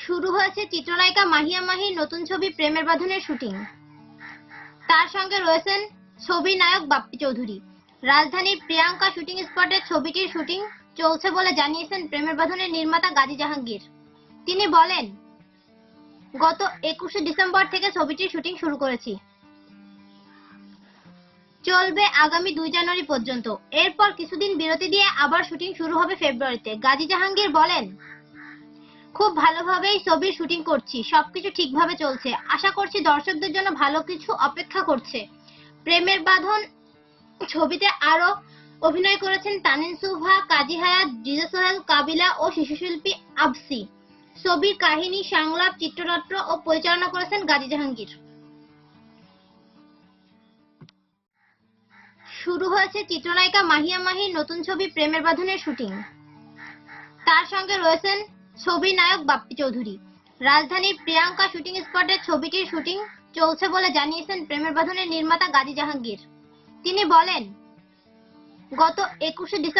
শুরু হয়েছে চিত্রনায়িকা মাহিয়া মাহির নতুন ছবি প্রেমের বাঁধনের শুটিং। তার সঙ্গে রয়েছেন ছবির নায়ক বাপ্পি চৌধুরী। রাজধানীর প্রিয়াঙ্কা শুটিং স্পটে ছবিটির শুটিং চলছে বলে জানিয়েছেন প্রেমের বাঁধনের নির্মাতা গাজী জাহাঙ্গীর। তিনি বলেন, গত 21শে ডিসেম্বর থেকে ছবিটির শুটিং শুরু করেছি, চলবে আগামী 2 জানুয়ারি পর্যন্ত। এরপর কিছুদিন বিরতি দিয়ে আবার শুটিং শুরু হবে ফেব্রুয়ারিতে। গাজী জাহাঙ্গীর বলেন, খুব ভালোভাবেই ছবির শুটিং করছি, সবকিছু ঠিকভাবে চলছে, আশা করছি দর্শকদের জন্য ভালো কিছু অপেক্ষা করছে। প্রেমের বাঁধন ছবিতে আরো অভিনয় করেছেন তানিন সুভা, কাজী হায়াত, জিজা সোহেল, কাবিলা ও শিশুশিল্পী আবসি। ছবির কাহিনী, সংলাপ, চিত্রনাট্য ও পরিচালনা করেছেন গাজী জাহাঙ্গীর। শুরু হয়েছে চিত্রনায়িকা মাহিয়া মাহির নতুন ছবি প্রেমের বাঁধনের শুটিং। তার সঙ্গে রয়েছেন ছবির নায়ক বাপ্পি চৌধুরী। রাজধানীর প্রিয়াঙ্কা শুটিং স্পটে ছবিটির শুটিং চলছে বলে জানিয়েছেন প্রেমের বাঁধনের নির্মাতা গাজী জাহাঙ্গীর। তিনি বলেন, গত 21শে ডিসেম্বর